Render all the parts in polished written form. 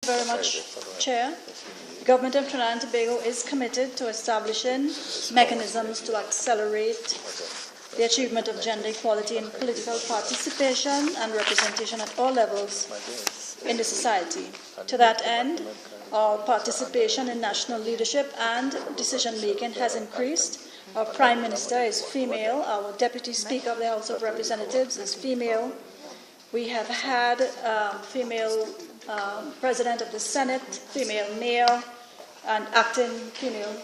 Very much, Chair. The Government of Trinidad and Tobago is committed to establishing mechanisms to accelerate the achievement of gender equality in political participation and representation at all levels in the society. To that end, our participation in national leadership and decision-making has increased. Our Prime Minister is female. Our Deputy Speaker of the House of Representatives is female. We have had female President of the Senate, female mayor, and acting female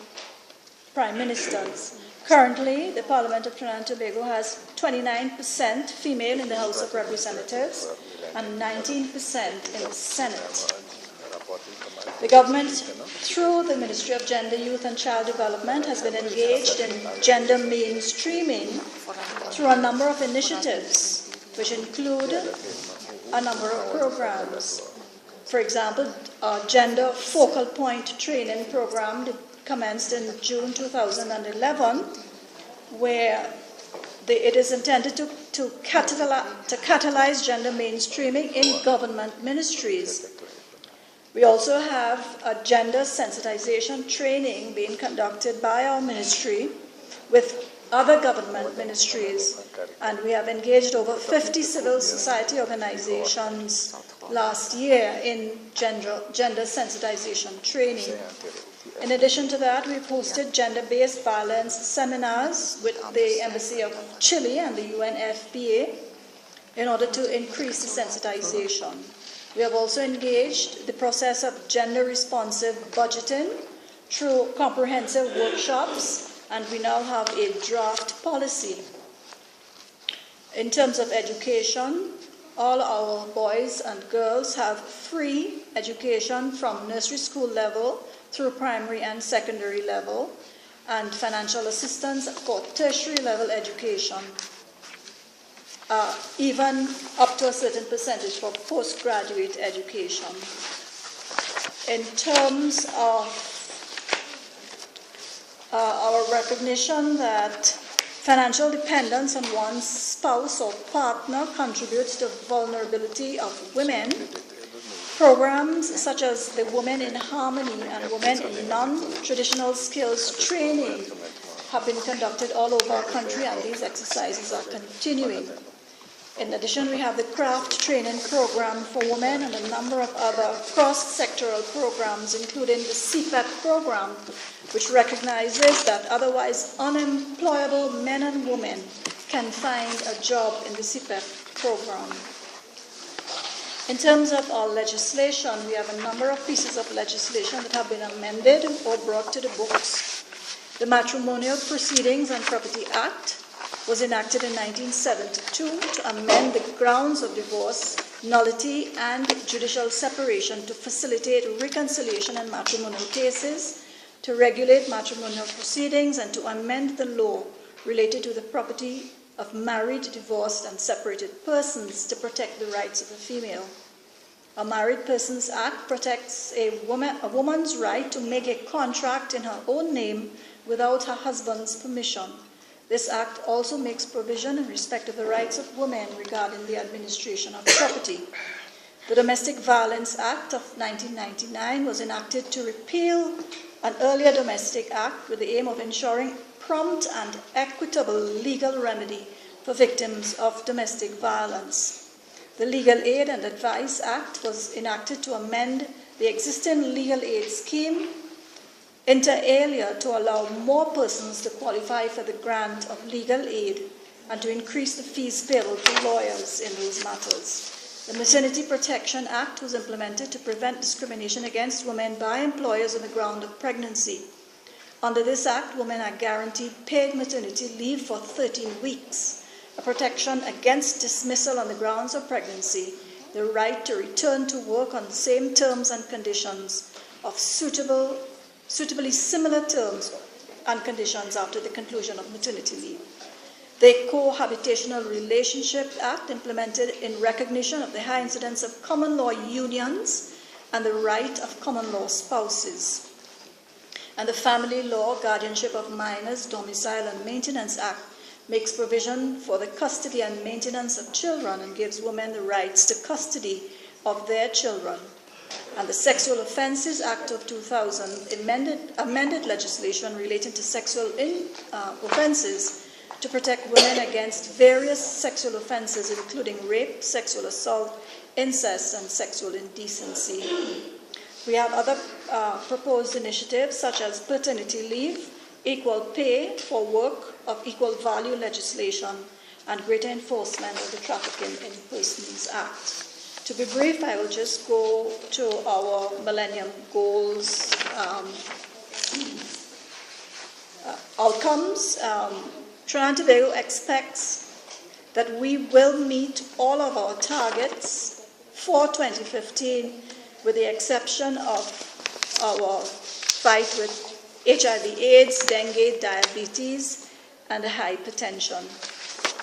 prime ministers. Currently, the Parliament of Trinidad and Tobago has 29% female in the House of Representatives and 19% in the Senate. The government, through the Ministry of Gender, Youth and Child Development, has been engaged in gender mainstreaming through a number of initiatives, which include a number of programs. For example, our Gender Focal Point Training Program commenced in June 2011, where it is intended to catalyze gender mainstreaming in government ministries. We also have a gender sensitization training being conducted by our ministry with other government ministries, and we have engaged over 50 civil society organizations last year in gender sensitization training. In addition to that, we've hosted gender-based violence seminars with the Embassy of Chile and the UNFPA in order to increase the sensitization. We have also engaged the process of gender-responsive budgeting through comprehensive workshops, and we now have a draft policy. In terms of education, all our boys and girls have free education from nursery school level through primary and secondary level, and financial assistance for tertiary level education, even up to a certain percentage for postgraduate education. In terms of our recognition that financial dependence on one's spouse or partner contributes to vulnerability of women, programs such as the Women in Harmony and Women in Non-Traditional Skills Training have been conducted all over our country, and these exercises are continuing. In addition, we have the craft training program for women and a number of other cross-sectoral programs, including the CPEP program, which recognizes that otherwise unemployable men and women can find a job in the CPEP program. In terms of our legislation, we have a number of pieces of legislation that have been amended or brought to the books. The Matrimonial Proceedings and Property Act was enacted in 1972 to amend the grounds of divorce, nullity, and judicial separation to facilitate reconciliation in matrimonial cases, to regulate matrimonial proceedings, and to amend the law related to the property of married, divorced, and separated persons to protect the rights of the female. A Married Persons Act protects a woman's right to make a contract in her own name without her husband's permission. This act also makes provision in respect of the rights of women regarding the administration of property. The Domestic Violence Act of 1999 was enacted to repeal an earlier domestic act with the aim of ensuring prompt and equitable legal remedy for victims of domestic violence. The Legal Aid and Advice Act was enacted to amend the existing legal aid scheme inter alia to allow more persons to qualify for the grant of legal aid and to increase the fees payable to lawyers in those matters. The Maternity Protection Act was implemented to prevent discrimination against women by employers on the ground of pregnancy. Under this act, women are guaranteed paid maternity leave for 13 weeks, a protection against dismissal on the grounds of pregnancy, the right to return to work on the same terms and conditions of suitably similar terms and conditions after the conclusion of maternity leave. The Cohabitational Relationship Act, implemented in recognition of the high incidence of common law unions and the right of common law spouses. And the Family Law, Guardianship of Minors, Domicile and Maintenance Act makes provision for the custody and maintenance of children and gives women the rights to custody of their children. and the Sexual Offences Act of 2000 amended legislation relating to sexual offences to protect women against various sexual offences, including rape, sexual assault, incest, and sexual indecency. We have other proposed initiatives such as paternity leave, equal pay for work of equal value legislation, and greater enforcement of the Trafficking in Persons Act. To be brief, I will just go to our Millennium Goals outcomes. Trinidad and Tobago expects that we will meet all of our targets for 2015, with the exception of our fight with HIV/AIDS, dengue, diabetes, and hypertension.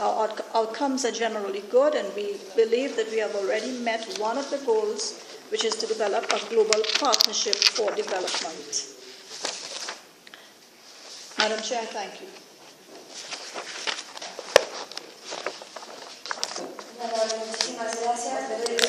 Our outcomes are generally good, and we believe that we have already met one of the goals, which is to develop a global partnership for development. Madam Chair, thank you. Muchísimas gracias.